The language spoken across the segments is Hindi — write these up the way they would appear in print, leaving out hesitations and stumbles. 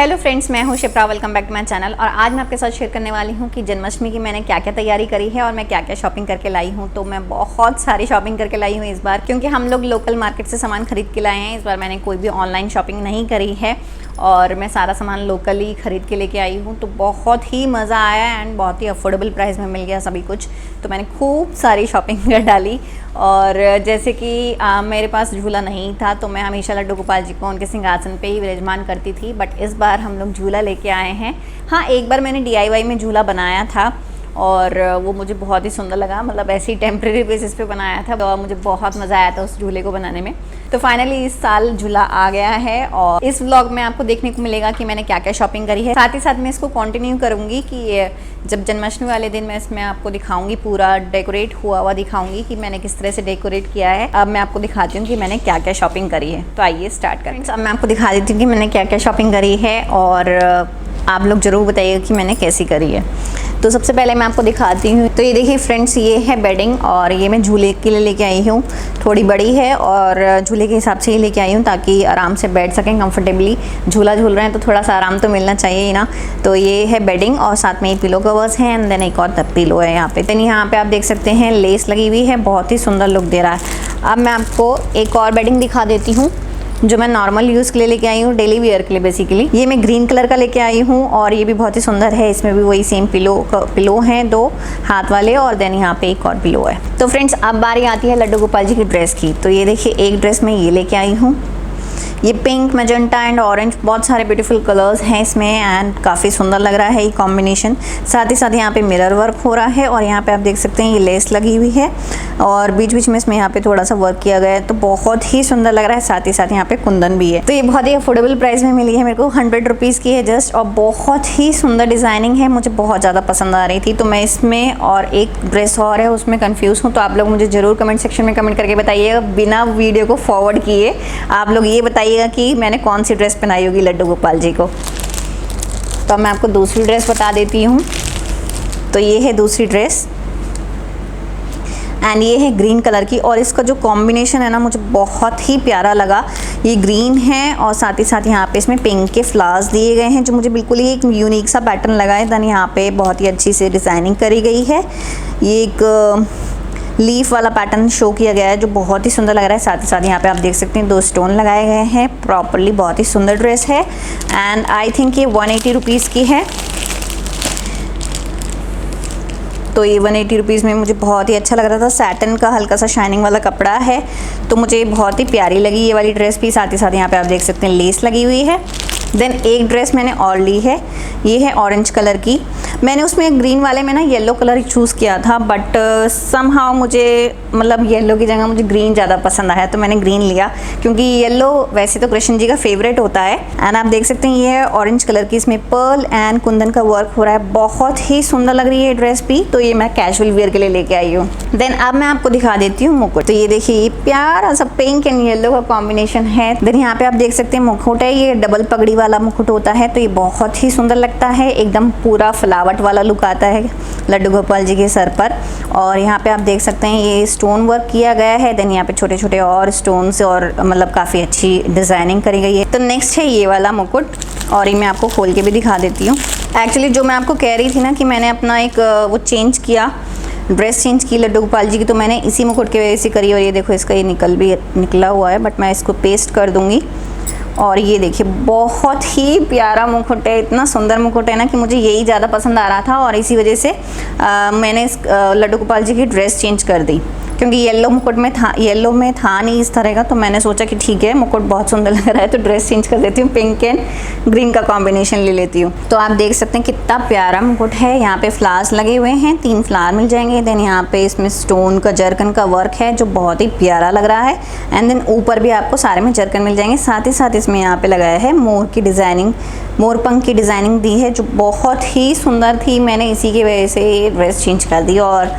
हेलो फ्रेंड्स, मैं हूं Shipra. Welcome back to my channel. और आज मैं आपके साथ शेयर करने वाली हूं कि जन्माष्टमी की मैंने क्या क्या तैयारी करी है और मैं क्या क्या शॉपिंग करके लाई हूं। तो मैं बहुत सारी शॉपिंग करके लाई हूं इस बार, क्योंकि हम लोग लोकल मार्केट से सामान खरीद के लाए हैं। इस बार मैंने कोई भी ऑनलाइन शॉपिंग नहीं करी है और मैं सारा सामान लोकली खरीद के लेके आई हूँ। तो बहुत ही मज़ा आया एंड बहुत ही अफोर्डेबल प्राइस में मिल गया सभी कुछ। तो मैंने खूब सारी शॉपिंग कर डाली। और जैसे कि मेरे पास झूला नहीं था तो मैं हमेशा लड्डू गोपाल जी को उनके सिंहासन पे ही विराजमान करती थी, बट इस बार हम लोग झूला लेके आए हैं। हाँ, एक बार मैंने DIY में झूला बनाया था और वो मुझे बहुत ही सुंदर लगा। मतलब ऐसे ही टेम्प्रेरी बेसिस पे बनाया था तो मुझे बहुत मज़ा आया था उस झूले को बनाने में। तो फाइनली इस साल झूला आ गया है और इस व्लॉग में आपको देखने को मिलेगा कि मैंने क्या क्या शॉपिंग करी है। साथ ही साथ मैं इसको कंटिन्यू करूँगी कि जब जन्माष्टमी वाले दिन मैं इसमें आपको दिखाऊंगी, पूरा डेकोरेट हुआ दिखाऊंगी कि मैंने किस तरह से डेकोरेट किया है। अब मैं आपको दिखाती हूँ कि मैंने क्या क्या शॉपिंग करी है। तो आइए स्टार्ट करें। अब मैं आपको दिखा देती हूँ कि मैंने क्या क्या शॉपिंग करी है और आप लोग ज़रूर बताइएगा कि मैंने कैसी करी है। तो सबसे पहले मैं आपको दिखाती हूँ। तो ये देखिए फ्रेंड्स, ये है बेडिंग और ये मैं झूले के लिए लेके आई हूँ। थोड़ी बड़ी है और झूले के हिसाब से ही लेके आई हूँ ताकि आराम से बैठ सकें कंफर्टेबली। झूला झूल रहे हैं तो थोड़ा सा आराम तो मिलना चाहिए ही ना। तो ये है बेडिंग और साथ में ये पिलो कवर्स हैं एंड देन एक और तब पिलो है यहाँ पे। देन यहाँ पे आप देख सकते हैं लेस लगी हुई है, बहुत ही सुंदर लुक दे रहा है। अब मैं आपको एक और बेडिंग दिखा देती हूँ जो मैं नॉर्मल यूज़ के लिए लेके आई हूँ, डेली वेयर के लिए बेसिकली। ये मैं ग्रीन कलर का लेके आई हूँ और ये भी बहुत ही सुंदर है। इसमें भी वही सेम पिलो हैं, 2 हाथ वाले, और देन यहाँ पे एक और पिलो है। तो फ्रेंड्स, अब बारी आती है लड्डू गोपाल जी की ड्रेस की। तो ये देखिए, एक ड्रेस मैं ये लेके आई हूँ। ये पिंक, मैजेंटा एंड ऑरेंज, बहुत सारे ब्यूटीफुल कलर्स हैं इसमें एंड काफ़ी सुंदर लग रहा है ये कॉम्बिनेशन। साथ ही साथ यहाँ पे मिरर वर्क हो रहा है और यहाँ पे आप देख सकते हैं ये लेस लगी हुई है और बीच बीच में इसमें यहाँ पे थोड़ा सा वर्क किया गया है। तो बहुत ही सुंदर लग रहा है। साथ ही साथ यहाँ पे कुंदन भी है। तो ये बहुत ही अफोर्डेबल प्राइस में मिली है मेरे को, 100 रुपीज़ की है जस्ट, और बहुत ही सुंदर डिज़ाइनिंग है। मुझे बहुत ज़्यादा पसंद आ रही थी। तो मैं इसमें और एक ड्रेस और है उसमें कन्फ्यूज़ हूँ। तो आप लोग मुझे ज़रूर कमेंट सेक्शन में कमेंट करके बताइएगा, बिना वीडियो को फॉरवर्ड किए। आप लोग ये बताइए कि मैंने कौन सी ड्रेस पहनाई होगी लड्डू गोपाल जी को। तो मैं आपको दूसरी ड्रेस बता देती हूँ। तो ये है दूसरी ड्रेस एंड ये है ग्रीन कलर की और इसका जो कॉम्बिनेशन है ना, मुझे बहुत ही प्यारा लगा। ये ग्रीन है और साथ ही साथ यहाँ पे इसमें पिंक के फ्लावर्स दिए गए हैं जो मुझे बिल्कुल ही एक यूनिक सा पैटर्न लगा है। देन यहाँ पे बहुत ही अच्छी से डिज़ाइनिंग करी गई है। ये एक लीफ वाला पैटर्न शो किया गया है जो बहुत ही सुंदर लग रहा है। साथ ही साथ यहाँ पे आप देख सकते हैं 2 स्टोन लगाए गए हैं प्रॉपरली। बहुत ही सुंदर ड्रेस है एंड आई थिंक ये 180 रुपीज़ की है। तो ये 180 रुपीज़ में मुझे बहुत ही अच्छा लग रहा था। सैटिन का हल्का सा शाइनिंग वाला कपड़ा है तो मुझे बहुत ही प्यारी लगी ये वाली ड्रेस भी। साथ ही साथ यहाँ पे आप देख सकते हैं लेस लगी हुई है। देन एक ड्रेस मैंने और ली है, ये है ऑरेंज कलर की। मैंने उसमें ग्रीन वाले में ना येलो कलर चूज़ किया था, बट समहाउ मुझे मतलब येलो की जगह मुझे ग्रीन ज़्यादा पसंद आया तो मैंने ग्रीन लिया, क्योंकि येलो वैसे तो कृष्ण जी का फेवरेट होता है। एंड आप देख सकते हैं ये है ऑरेंज कलर की, इसमें पर्ल एंड कुंदन का वर्क हो रहा है। बहुत ही सुंदर लग रही है ड्रेस भी। तो ये मैं कैजुअल वेयर के लिए लेके आई हूँ। देन अब मैं आपको दिखा देती हूँ मुकुट। तो ये देखिए, ये प्यारा सा पिंक एंड येलो का कॉम्बिनेशन है। देन यहाँ पे आप देख सकते हैं मुकुट है, ये डबल पगड़ी वाला मुकुट होता है। तो ये बहुत ही सुंदर लगता है, एकदम पूरा फ्लावट वाला लुक आता है लड्डू गोपाल जी के सर पर। और यहाँ पे आप देख सकते हैं ये स्टोन वर्क किया गया है। देन यहाँ पे छोटे छोटे और स्टोन्स और मतलब काफ़ी अच्छी डिज़ाइनिंग करी गई है। तो नेक्स्ट है ये वाला मुकुट और ये मैं आपको खोल के भी दिखा देती हूँ। एक्चुअली जो मैं आपको कह रही थी ना कि मैंने अपना एक वो चेंज किया, ड्रेस चेंज की लड्डू गोपाल जी की, तो मैंने इसी मुकुट की वजह से करी। और ये देखो इसका ये निकला हुआ है, बट मैं इसको पेस्ट कर दूँगी। और ये देखिए बहुत ही प्यारा मुकुट है, इतना सुंदर मुकुट है ना कि मुझे यही ज़्यादा पसंद आ रहा था और इसी वजह से मैंने इस लड्डू गोपाल जी की ड्रेस चेंज कर दी, क्योंकि येलो में था नहीं इस तरह का। तो मैंने सोचा कि ठीक है, मुकुट बहुत सुंदर लग रहा है तो ड्रेस चेंज कर देती हूँ, पिंक एंड ग्रीन का कॉम्बिनेशन ले लेती हूँ। तो आप देख सकते हैं कितना प्यारा मुकुट है। यहाँ पे फ्लावर्स लगे हुए हैं, 3 फ्लावर मिल जाएंगे। देन यहाँ पे इसमें स्टोन का जरकन का वर्क है जो बहुत ही प्यारा लग रहा है। एंड देन ऊपर भी आपको सारे में जरकन मिल जाएंगे। साथ ही साथ इसमें यहाँ पे लगाया है मोर की डिज़ाइनिंग, मोर पंख की डिज़ाइनिंग दी है जो बहुत ही सुंदर थी। मैंने इसी की वजह से ये ड्रेस चेंज कर दी और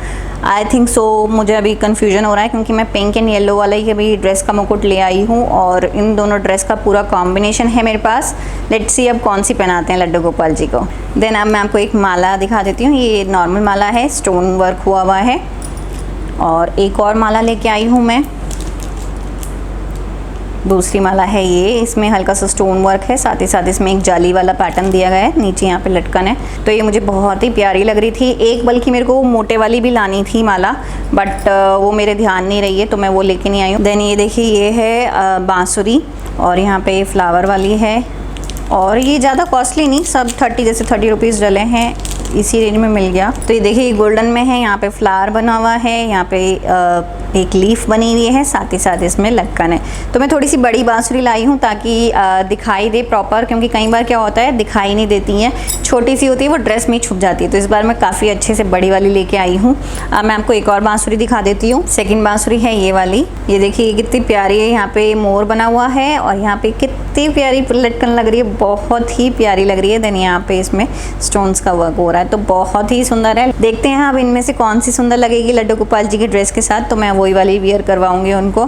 आई थिंक सो मुझे अभी कन्फ्यूजन हो रहा है, क्योंकि मैं पिंक एंड येलो वाला ही अभी ड्रेस का मुकुट ले आई हूँ और इन दोनों ड्रेस का पूरा कॉम्बिनेशन है मेरे पास। लेट्स सी अब कौन सी पहनाते हैं लड्डू गोपाल जी को। देन अब मैं आपको एक माला दिखा देती हूँ। ये नॉर्मल माला है, स्टोन वर्क हुआ हुआ है। और एक और माला लेके आई हूँ मैं। दूसरी माला है ये, इसमें हल्का सा स्टोन वर्क है, साथ ही साथ इसमें एक जाली वाला पैटर्न दिया गया है, नीचे यहाँ पे लटकन है। तो ये मुझे बहुत ही प्यारी लग रही थी। एक बल्कि मेरे को मोटे वाली भी लानी थी माला, बट वो मेरे ध्यान नहीं रही है तो मैं वो लेके नहीं आई हूँ। देन ये देखिए, ये है बांसुरी और यहाँ पे फ्लावर वाली है, और ये ज़्यादा कॉस्टली नहीं, सब 30 जैसे 30 रुपीज़ डले हैं, इसी रेंज में मिल गया। तो ये देखिए, ये गोल्डन में है, यहाँ पे फ्लावर बना हुआ है, यहाँ पे एक लीफ बनी हुई है, साथ ही साथ इसमें लटकन है। तो मैं थोड़ी सी बड़ी बांसुरी लाई हूँ ताकि दिखाई दे प्रॉपर, क्योंकि कई बार क्या होता है दिखाई नहीं देती हैं, छोटी सी होती है वो ड्रेस में छुप जाती है। तो इस बार मैं काफ़ी अच्छे से बड़ी वाली लेके आई हूँ। मैं आपको एक और बांसुरी दिखा देती हूँ। सेकंड बांसुरी है ये वाली, ये देखिए कितनी प्यारी है, यहाँ पे मोर बना हुआ है और यहाँ पे कितनी प्यारी लटकन लग रही है, बहुत ही प्यारी लग रही है। देन यहाँ पे इसमें स्टोन्स का वर्क हो रहा है, तो बहुत ही सुंदर है। देखते हैं अब इनमें से कौन सी सुंदर लगेगी लड्डू गोपाल जी की ड्रेस के साथ, तो मैं वही वाली वियर करवाऊंगी उनको।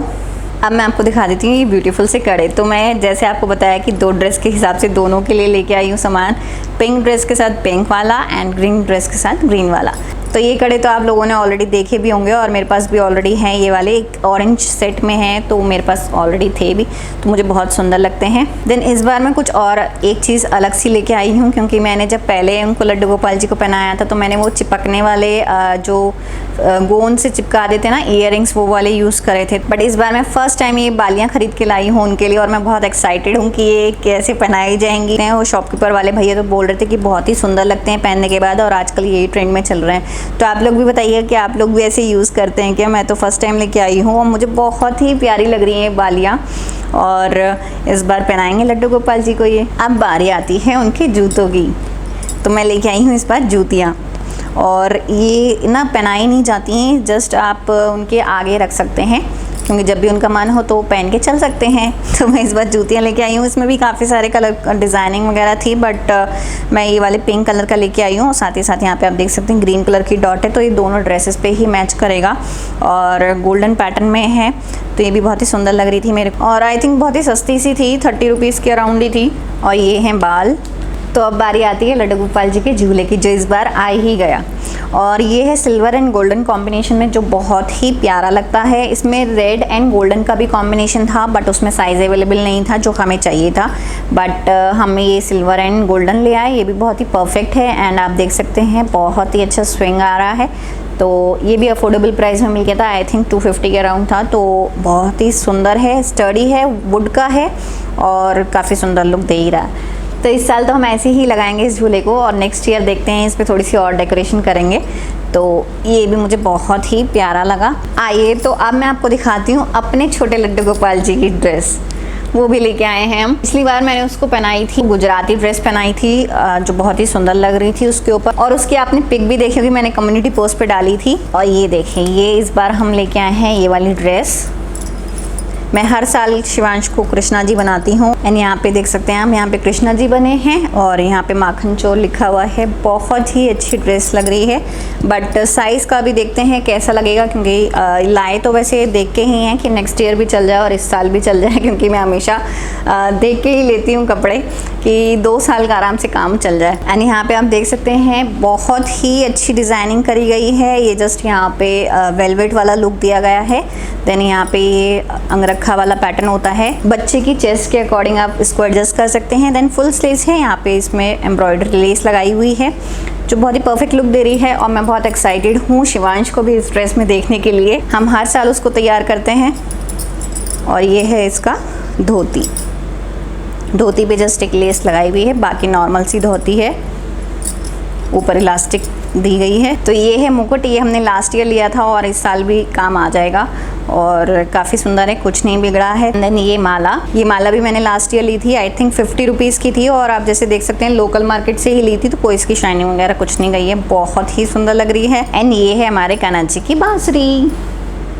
अब मैं आपको दिखा देती हूँ ये ब्यूटीफुल से कड़े। तो मैं जैसे आपको बताया कि 2 ड्रेस के हिसाब से दोनों के लिए लेके आई हूँ सामान, पिंक ड्रेस के साथ पिंक वाला एंड ग्रीन ड्रेस के साथ ग्रीन वाला। तो ये कड़े तो आप लोगों ने ऑलरेडी देखे भी होंगे और मेरे पास भी ऑलरेडी हैं ये वाले, एक ऑरेंज सेट में हैं, तो मेरे पास ऑलरेडी थे भी, तो मुझे बहुत सुंदर लगते हैं। देन इस बार मैं कुछ और एक चीज़ अलग सी लेके आई हूँ, क्योंकि मैंने जब पहले उनको लड्डू गोपाल जी को पहनाया था तो मैंने वो चिपकने वाले जो गोंद से चिपका देते ना ईयरिंग्स, वो वाले यूज़ करे थे। बट इस बार मैं फर्स्ट टाइम ये बालियाँ खरीद के लाई हूँ उनके लिए, और मैं बहुत एक्साइटेड हूँ कि ये कैसे पहनाई जाएंगी। वो शॉपकीपर वाले भैया तो बोल रहे थे कि बहुत ही सुंदर लगते हैं पहनने के बाद, और आजकल यही ट्रेंड में चल रहे हैं। तो आप लोग भी बताइए कि आप लोग भी ऐसे यूज़ करते हैं क्या? मैं तो फर्स्ट टाइम लेके आई हूँ और मुझे बहुत ही प्यारी लग रही है बालियाँ, और इस बार पहनाएंगे लड्डू गोपाल जी को ये। अब बारी आती है उनके जूतों की, तो मैं लेके आई हूँ इस बार जूतियाँ, और ये ना पहनाई नहीं जाती हैं, जस्ट आप उनके आगे रख सकते हैं, क्योंकि जब भी उनका मन हो तो पहन के चल सकते हैं। तो मैं इस बार जूतियाँ लेके आई हूँ, इसमें भी काफ़ी सारे कलर डिज़ाइनिंग वगैरह थी, बट मैं ये वाले पिंक कलर का लेके आई हूँ, और साथ ही साथ यहाँ पे आप देख सकते हैं ग्रीन कलर की डॉट है, तो ये दोनों ड्रेसेस पे ही मैच करेगा, और गोल्डन पैटर्न में है। तो ये भी बहुत ही सुंदर लग रही थी मेरे को, और आई थिंक बहुत ही सस्ती सी थी, 30 रुपीज़ के अराउंड ही थी। और ये हैं बाल। तो अब बारी आती है लड्डू गोपाल जी के झूले की, जो इस बार आ ही गया, और ये है सिल्वर एंड गोल्डन कॉम्बिनेशन में, जो बहुत ही प्यारा लगता है। इसमें रेड एंड गोल्डन का भी कॉम्बिनेशन था, बट उसमें साइज़ अवेलेबल नहीं था जो हमें चाहिए था, बट हमें ये सिल्वर एंड गोल्डन ले आए। ये भी बहुत ही परफेक्ट है, एंड आप देख सकते हैं बहुत ही अच्छा स्विंग आ रहा है। तो ये भी अफोर्डेबल प्राइस में मिल गया था, आई थिंक 250 के अराउंड था। तो बहुत ही सुंदर है, स्टडी है, वुड का है, और काफ़ी सुंदर लुक दे ही रहा है। तो इस साल तो हम ऐसे ही लगाएंगे इस झूले को, और नेक्स्ट ईयर देखते हैं इस पर थोड़ी सी और डेकोरेशन करेंगे। तो ये भी मुझे बहुत ही प्यारा लगा। आइए तो अब मैं आपको दिखाती हूँ अपने छोटे लड्डू गोपाल जी की ड्रेस, वो भी लेके आए हैं हम। पिछली बार मैंने उसको पहनाई थी, गुजराती ड्रेस पहनाई थी, जो बहुत ही सुंदर लग रही थी उसके ऊपर, और उसकी आपने पिक भी देखी होगी, मैंने कम्युनिटी पोस्ट पे डाली थी। और ये देखें, ये इस बार हम लेके आए हैं ये वाली ड्रेस। मैं हर साल शिवांश को कृष्णा जी बनाती हूँ, एंड यहाँ पे देख सकते हैं हम, यहाँ पे कृष्णा जी बने हैं, और यहाँ पे माखन चोर लिखा हुआ है। बहुत ही अच्छी ड्रेस लग रही है, बट साइज़ का भी देखते हैं कैसा लगेगा, क्योंकि लाए तो वैसे देख के ही हैं कि नेक्स्ट ईयर भी चल जाए और इस साल भी चल जाए, क्योंकि मैं हमेशा देख के ही लेती हूँ कपड़े, कि 2 साल का आराम से काम चल जाए। एंड यहाँ पे आप देख सकते हैं बहुत ही अच्छी डिज़ाइनिंग करी गई है। ये जस्ट यहाँ पे वेलवेट वाला लुक दिया गया है। देन यहाँ पे ये अंगरखा वाला पैटर्न होता है, बच्चे की चेस्ट के अकॉर्डिंग आप इसको एडजस्ट कर सकते हैं। देन फुल स्लीव्स है, यहाँ पे इसमें एम्ब्रॉयडरी लेस लगाई हुई है, जो बहुत ही परफेक्ट लुक दे रही है, और मैं बहुत एक्साइटेड हूँ शिवांश को भी इस ड्रेस में देखने के लिए। हम हर साल उसको तैयार करते हैं। और ये है इसका धोती, धोती पे जस्ट एक लेस लगाई हुई है, बाकी नॉर्मल सी धोती है, ऊपर इलास्टिक दी गई है। तो ये है मुकुट, ये हमने लास्ट ईयर लिया था और इस साल भी काम आ जाएगा, और काफ़ी सुंदर है, कुछ नहीं बिगड़ा है। देन ये माला भी मैंने लास्ट ईयर ली थी, आई थिंक 50 रुपीज़ की थी, और आप जैसे देख सकते हैं लोकल मार्केट से ही ली थी, तो कोई इसकी शाइनिंग वगैरह कुछ नहीं गई है, बहुत ही सुंदर लग रही है। एंड ये है हमारे कान्हा जी की बांसुरी।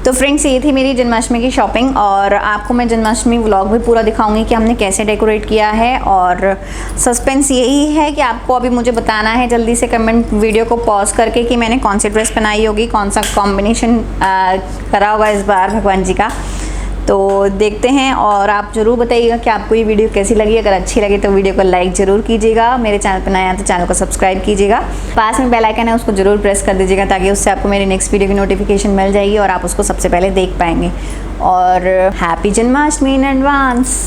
तो फ्रेंड्स, ये थी मेरी जन्माष्टमी की शॉपिंग, और आपको मैं जन्माष्टमी व्लॉग भी पूरा दिखाऊंगी कि हमने कैसे डेकोरेट किया है। और सस्पेंस यही है कि आपको अभी मुझे बताना है जल्दी से कमेंट वीडियो को पॉज करके कि मैंने कौन सी ड्रेस पहनाई होगी, कौन सा कॉम्बिनेशन करा होगा इस बार भगवान जी का। तो देखते हैं, और आप ज़रूर बताइएगा कि आपको ये वीडियो कैसी लगी। अगर अच्छी लगी तो वीडियो को लाइक ज़रूर कीजिएगा, मेरे चैनल पर नया है तो चैनल को सब्सक्राइब कीजिएगा, पास में बेल आइकन है उसको ज़रूर प्रेस कर दीजिएगा ताकि उससे आपको मेरी नेक्स्ट वीडियो की नोटिफिकेशन मिल जाएगी और आप उसको सबसे पहले देख पाएंगे। और हैप्पी जन्माष्टमी इन एडवांस।